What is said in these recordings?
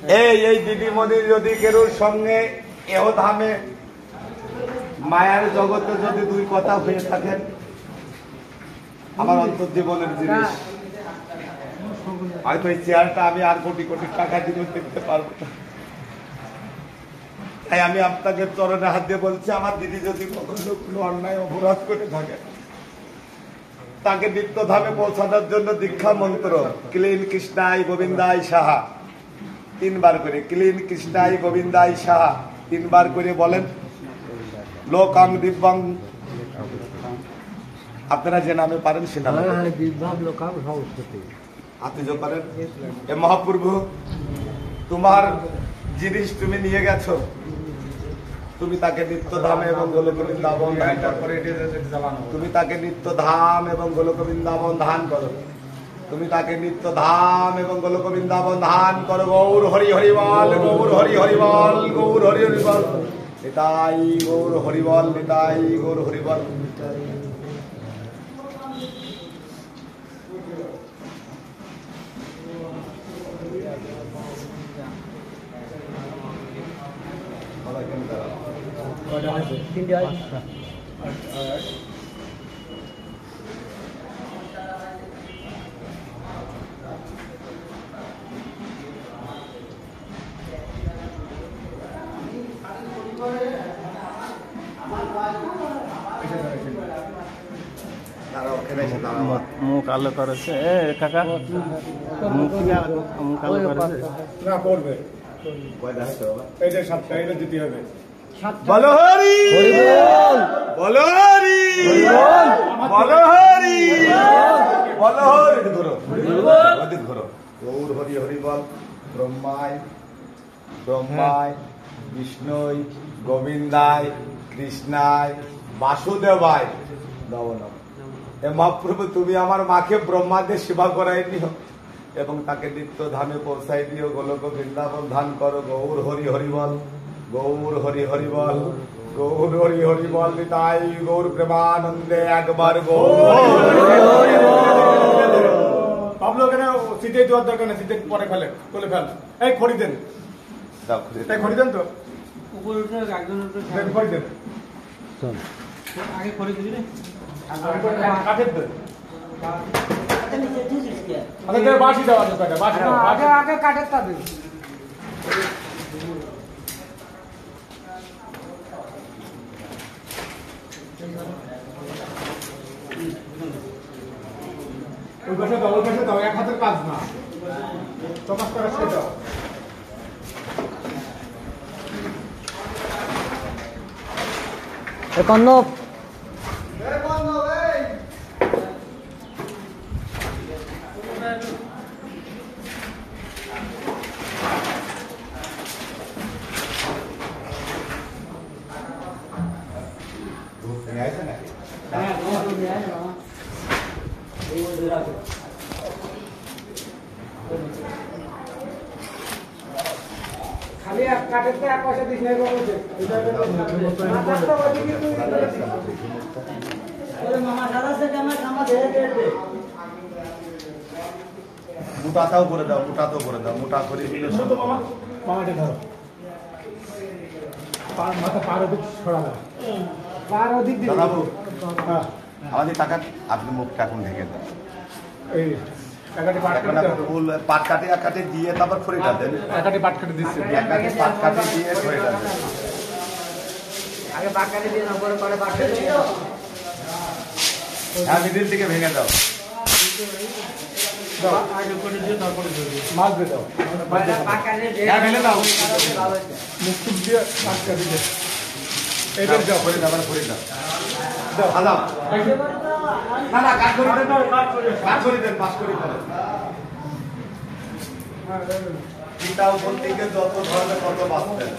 এই দিদিমণি যদি কেরোর সঙ্গে এহ ধামে মায়ার জগতে যদি দুই কথা হয়ে থাকেন, আমার অন্তর্জীবনের জিনিস, হয়তো এই চেয়ারটা আমি আর কোটি কোটি টাকা দিয়ে দেখতে পারবো না। তাই আমি আপনাকে চরণে হাত দিয়ে বলছি, আমার দিদি যদি কখনো কোনো অন্যায় অপরাধ করে থাকে, তাকে নিত্য ধামে পৌঁছানোর জন্য দীক্ষা মন্ত্র ক্লীন কৃষ্ণাই গোবিন্দাই সাহা 3 বার করে, ক্লীন কৃষ্ণাই গোবিন্দাই সাহা 3 বার করে বলেন। লোকাং দিব্যাং, আপনারা যে নামে পারেন সে নামে আপনি যে পারেন। এ মহাপ্রভু, তোমার জিনিস তুমি নিয়ে গেছো, তুমি তাকে নিত্য ধাম এবং গোলক বৃন্দাবন, তুমি তাকে নিত্য ধাম এবং গোলক বৃন্দাবন ধান করো, তুমি তাকে নিত্য ধাম এবং গোলক বৃন্দাবন ধান করো। গৌর হরি হরিবল, গৌর হরি হরিবল, গৌর হরি হরিবল, নিতাই গৌর হরিবল, নিতাই গৌর হরিবল। মুখ আলো করেছে কাকা, মুখ আলো করেছে না করবে, দিতে হবে। বলো হরি বলো হরি বলো হরি বলো হরি, ধরো ধরো। গৌর হরি হরি বল। ব্রহ্মায় ব্রহ্মায় বিষ্ণুই গোবিন্দায় কৃষ্ণায় বাসুদেবায় নমো নমঃ। এ মহাপ্রভু, তুমি আমার মাকে ব্রহ্মাদের সেবা করাই নিও এবং তাকে নিত্য ধামে পৌঁছাই দিও, গোলক বৃন্দাবন ধান করো। গৌর হরি হরি বল, গৌর হরি হরি বল, গৌর হরি হরি বল, নিতাই গৌর প্রেমানন্দে একবার গৌর। পাবলো কেন সিটে দেওয়ার দরকার নেই, সিটে পরে ফেলে কোলে ফেল। এই খড়ি দেন, তাই খড়ি দেন তো উপরে উঠে একজন খড়ি দেন, আগে খড়ি দিবি না কাঠের দেন, আগে বাঁশি দেওয়া আছে, বাঁশি দাও, আগে কাঠের তা দিন। ওই পাশে দাও, ওই পাশে দাও, এক হাতের কাজ না, চকাস করে সে দাও। কন্নব খালি এক কাঠের তো এক পয়সা দিস নাই বলছে, মোটাটাও করে দাও, মোটাটাও করে দাও, মোটা করে দিলে মামাটি ধরো, মাথা পার অধিক ছড়ানো, পার অধিক দাদাবু আমাদের টাকা, আপনি মুখটা এখন ঢেকে দেন, এই পাট কাটে এক কাটে দিয়ে তারপর খড়িটা দেন, একাটি পাট কেটে দিচ্ছে, একাটি পাট কাটে দিয়ে খড়িটা দেন। আগে পাট কাটে দিয়ে না, পরে পরে পাট কেটে দিয়ে হ্যাঁ, মিডিল থেকে ভেঙে দাও, আগে করে দিয়ে তারপরে মাছ দিয়ে দাও, পাট কাটে দিয়ে হ্যাঁ ফেলে দাও, মুখ টুক দিয়ে পাট কাটে দিয়ে এইবার দাও, খড়ি দাও, খড়ি দাও, দাও দাও না না, কাট করে দেন, কাট করে দেন, পাস করে দেন। গীতা উপর থেকে যত ধরনের তত বাঁচতেন,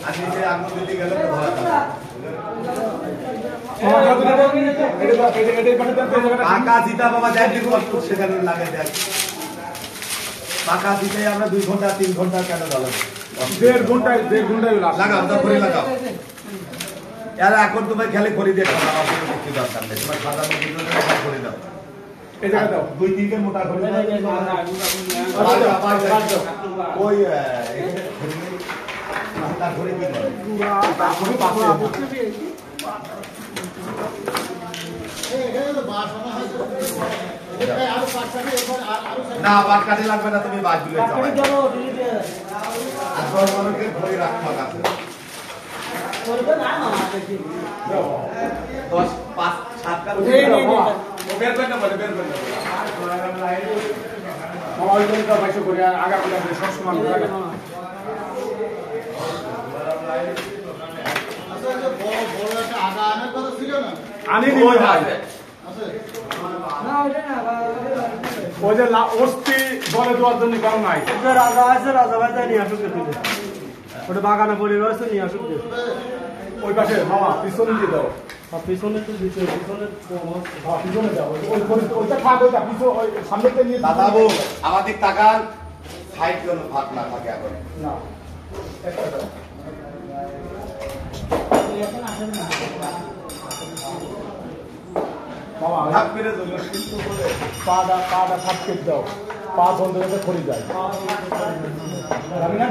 আর নিজে আঙুল দিতে গেলে তো ধরা যাবে। পাকা জিতা বাবা দেখ, সেখানে লাগে দেখ, পাকা জিতে আমরা 2 ঘন্টা 3 ঘন্টা কেন লাগাবো? 1.5 ঘন্টায় লাগাও, তারপরে লাগাও। এরা এখন তোমার খেলে করে দিয়ে খাওয়া কিছু দরকার নেই, তোমার খাওয়া করে দাও, এই জায়গায় দাও, 2-3 মোটা করে দাও। ওই এখানে ঘুরে কি করে না বাদ কাটে লাগবে না তুমি বাদ দিলে আর মানুষকে ঘরে রাখতে হবে 10-5-7 কাল বের করে না বলে বের করে আমার জন্য তো বাইশো করে আগা করে সব সমান আনিনি ওই ভাই ওই যে অস্থি জলে দেওয়ার জন্য কারণ নাই রাজা আছে রাজা ভাই তাই নিয়ে আসুক ওটা বাগানে পড়ে রয়েছে নিয়ে আসুক ওই পাশে মামা পিছনে দিয়ে দাও পিছনে তো দিতে পিছনে দাও ওইটা থাক ওইটা পিছনে ওই সামনেতে নিয়ে দাদা বাবু আমাদের তাকান সাইড কোনো ভাগ না থাকে এখন না মামা ভাগ মেরে দিল কিন্তু বলে পাটা সাপ কেটে দাও পা বন্ধ করতে খড়ি যায় আমি না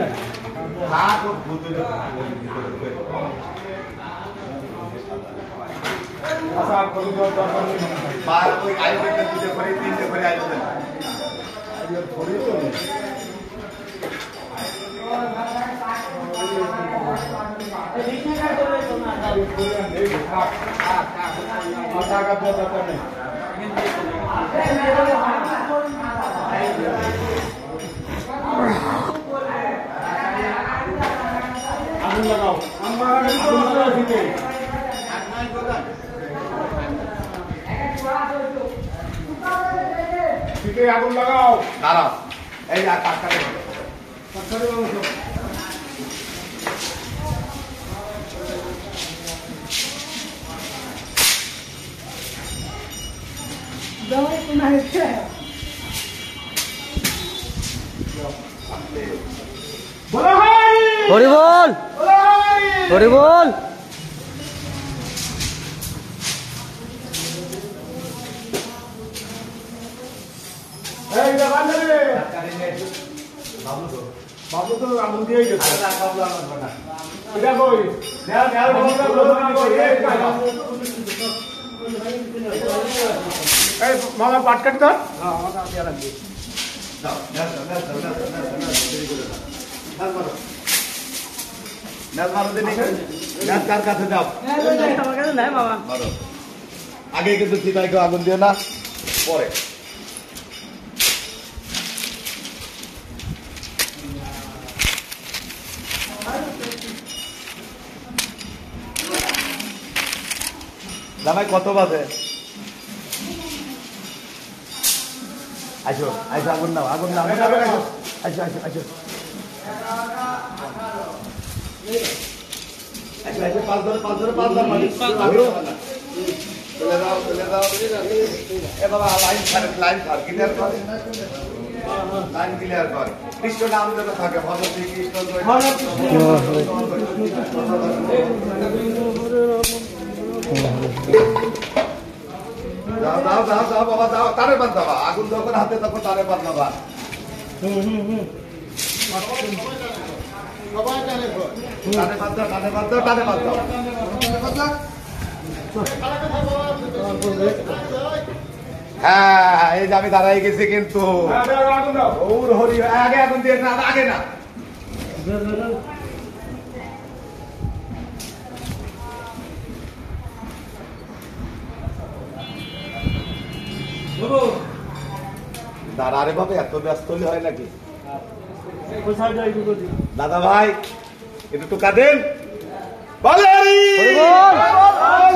হাত ও ভূতের আচ্ছা আর খড়ি দেওয়ার দরকার নেই বার ওই আইতে দুটো করে তিনটে করে আইতে খড়ি তো নেই আগুন লাগাও আগুন লাগাও শীতে আগুন লাগাও দাঁড়াও এই আর কাটকাটে হরি বল হরি বল এই দোকান রে বাবু তো আগুন দিয়েই গেছে এটা কই এই মামা পাট কাট দাও আগে কিন্তু চিতাইকে আগুন দিও না পরে জামাই কত বাজে আসো আসো আগুন নাও আসো আসো আসো পাঁচ ধরে এ বাবা লাইন ছাড় ক্লিয়ার কর লাইন ক্লিয়ার কর কৃষ্ণ নাম যেন থাকে ভগবতী কৃষ্ণ দাও বাবা দাও তারে বাদ দাও আগুন যখন হাতে তখন তারে বাদ দাও টানে বাদ দাও হ্যাঁ এই যে আমি দাঁড়াই গেছি কিন্তু ওর হরি আগে আগুন দিয়ে না আগে না দাঁড়া রে বাবা এত ব্যস্ত হলে হয় নাকি দাদা ভাই একটু টোকা দেন বল হরি বল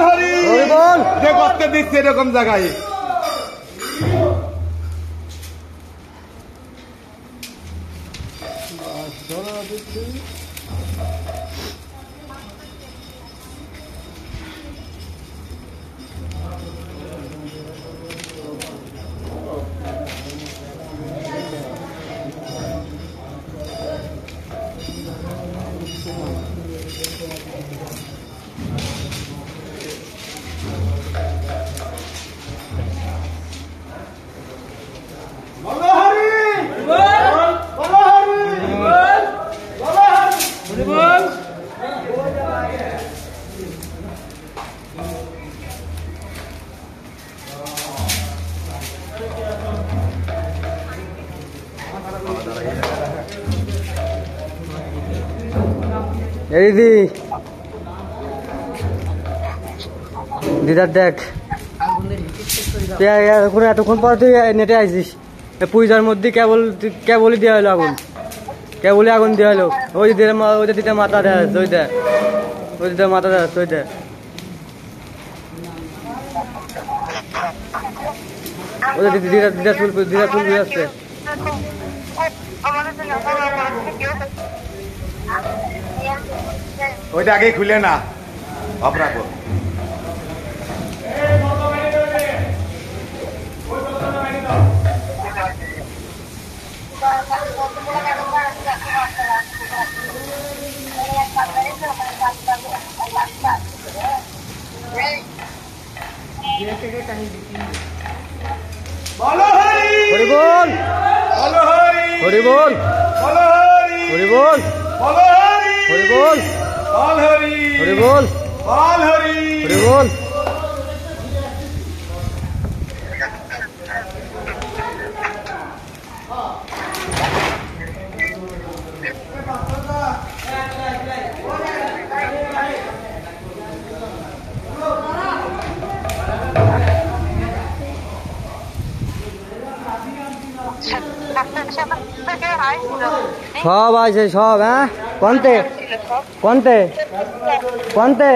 হরি বল যে করতে দিচ্ছে এরকম জায়গায় এই দিদার দেখ এতক্ষণ পর তুই নেটে আইছিস পূজার মধ্যে কেবলই দেওয়া হলো আগুন কেবলই আগুন দেওয়া হলো ওই দিদা মাথা দেয় ওই দেয় ওই দিদা মাথা দেয় ওই দেয় ওই দিদা চুল বুঝে আসছে ওইটা আগে খুলে না অফ রাখো বলো হরি বল বলো হরি হরি বল বলো হরি হরি বল বলো হরি হরি বল বল হরি হরি বল বল হরি হরি বল সব আছে সব হ্যাঁ কোনতে কোনতে কোনতে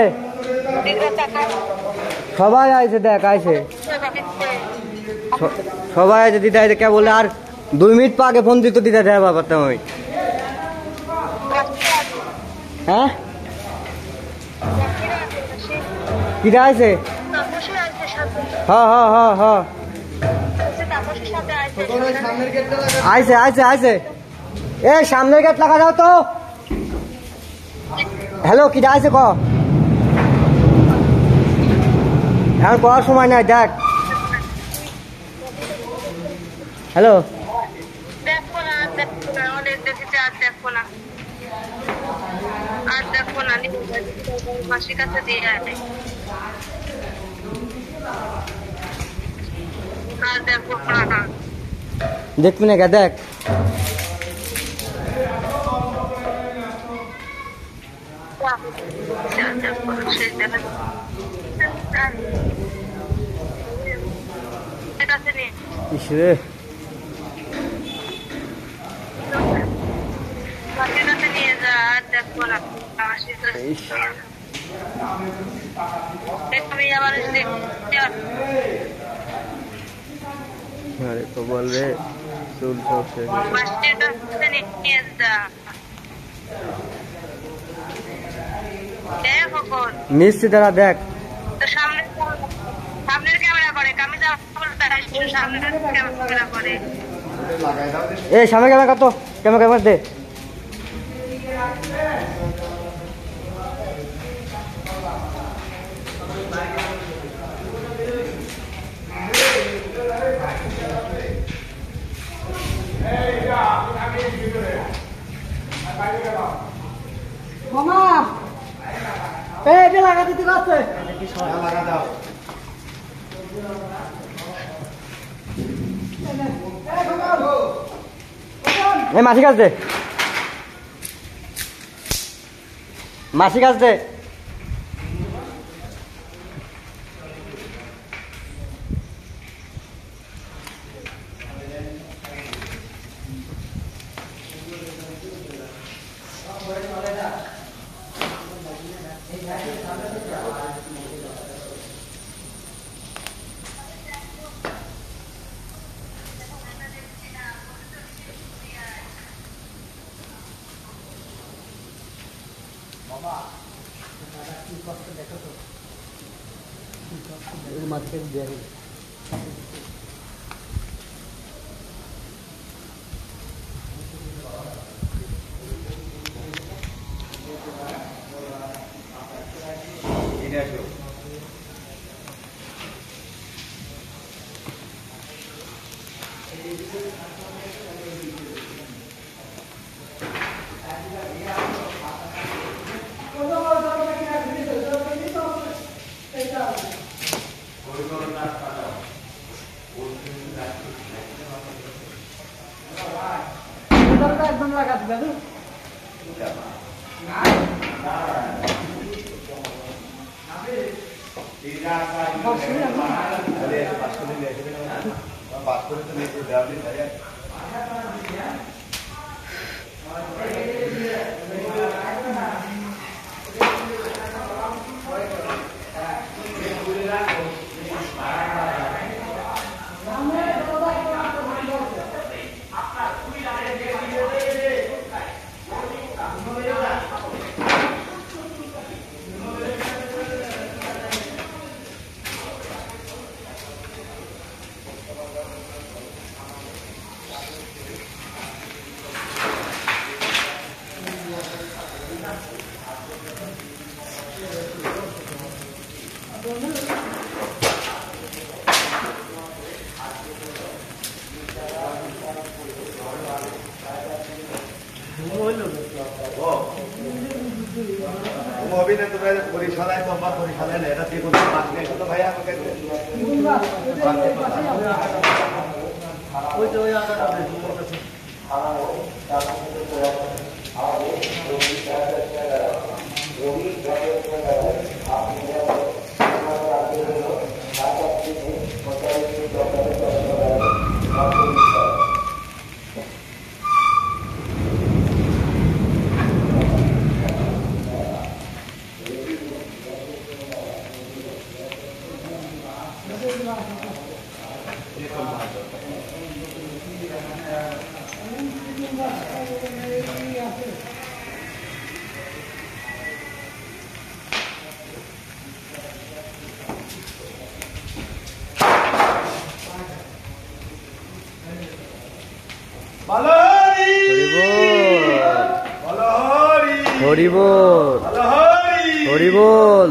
সবাই আছে দেখ আছে সবাই আছে দিদা কে বলে আর 2 মিনিট আগে ফোন দিত দিদা দেয় পারতাম আমি হ্যাঁ কিরা আছে হ্যাঁ হ্যাঁ হ্যাঁ হ্যাঁ আইছে আইছে আইছে এ সামনের গেট লাগা যাও তো হ্যালো কি আছে ক এখন করার সময় নাই দেখ হ্যালো দেখবি না কে দেখ ইসরে আরে তো বল রে চুল সব শেষ মিষ্টি দ্বারা দেখ এ সামনে ক্যামেরা কত ক্যামেরা দে মামা এটা লাগা দিতে আছে লাগা দাও এই মাছি গাছ দে মাছি গাছ দে মাঝখানে দেয়া একদম লাগা দিবে বরিশালায় তো আমার বরিশালায় না, এটা যে কোনো মাছ নেই তো ভাই আমাকে ওই তো ওই হরি বল হরি বল।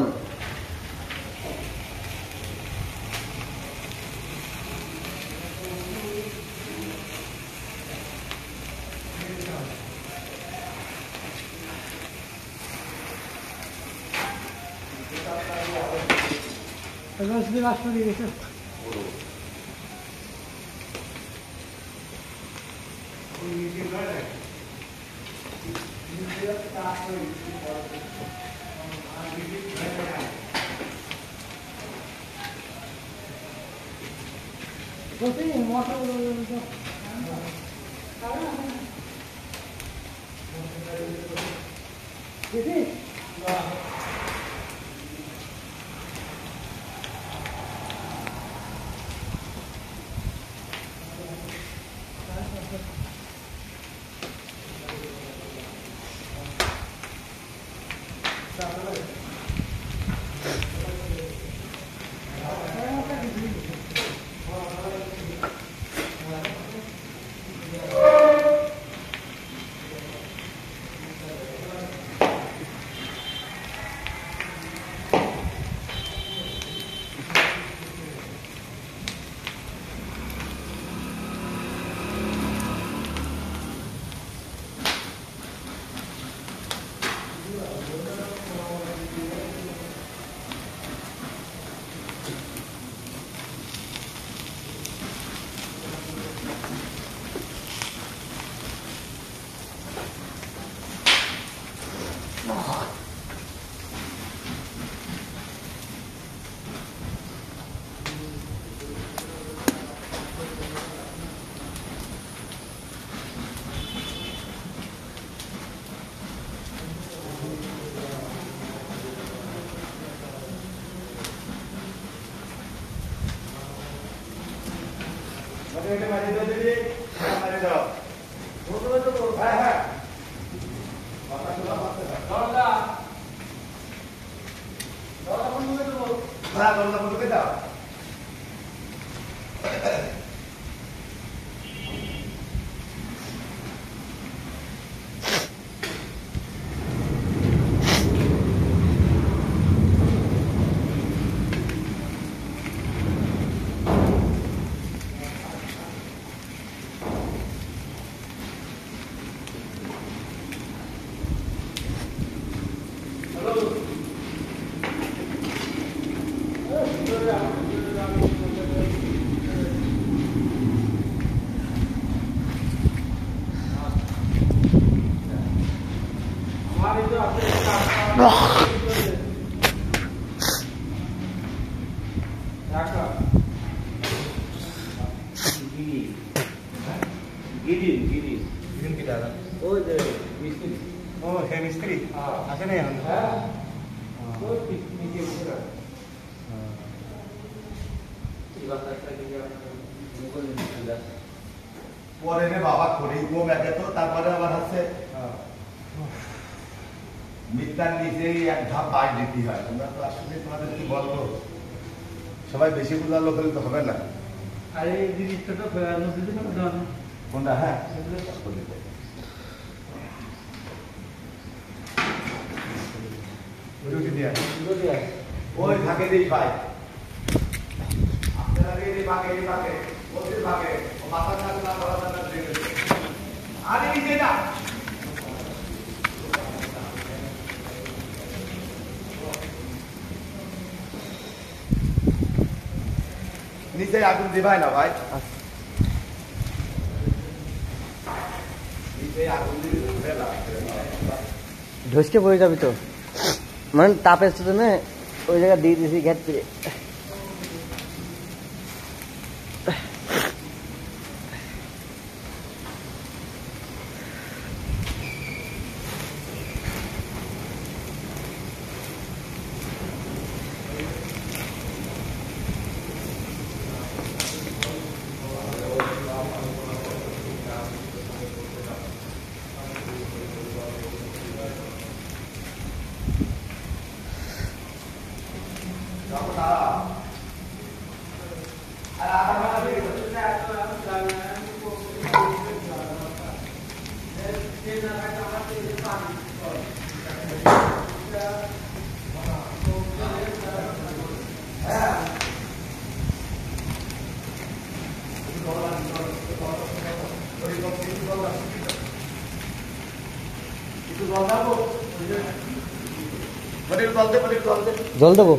हमारे जो পরে রে বাবা খড়ি কম একে তো তারপরে আবার হচ্ছে মিথ্যার নিচেই এক ধাপ বাই দিতে হয়। তোমরা তো আসলে তোমাদের কি বলবো, সবাই বেশি বুঝার লোক হলে তো হবে না। আরে জিনিসটা তো কোনটা? হ্যাঁ ওই ভাগে দিই ভাই, আপনারা এই ভাগে ওদের ভাগে মাথা কাজ না করা না আরে নিচে না নিচে আগুন দিবাই না ভাই, নিচে আগুন দিলে ঢসকে পড়ে যাবি তো, মানে তাপের জন্য ওই জায়গা দিয়ে দিয়েছি ঘ্যাট পেয়ে। জল দেবো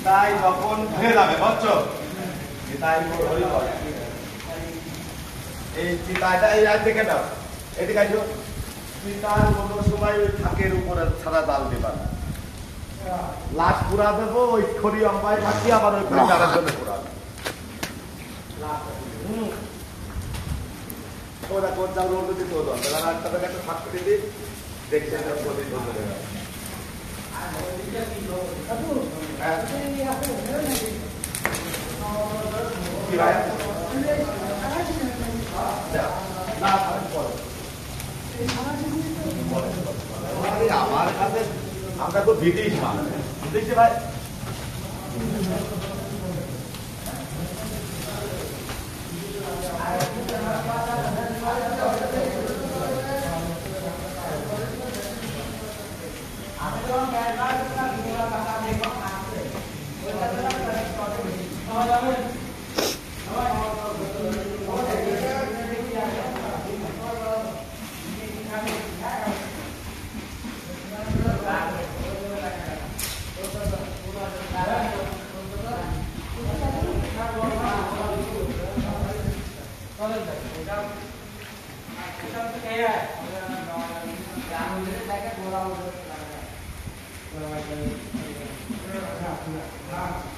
তাই যখন ধরে যাবে বুঝছো, তাই এই চিতাটা এই রাত দেখে নাও, এদিকে আসো। চিতার কোনো সময় ওই থাকের উপরে ছাড়া জাল দেবা না, লাশ পুরা দেবো ওই খড়ি অম্বায় থাকি, আবার ওই খড়ি মারার জন্য পুরাবে। ওরা কোন চাল রোড দিতে হতো, একটা একটা থাক করে দিই, দেখছে আমার কাছে আমরা তো ব্রিটিশ মানুষ, বুঝেছি ভাই। Hãy subscribe cho kênh Ghiền Mì Gõ để không bỏ lỡ những video hấp dẫn.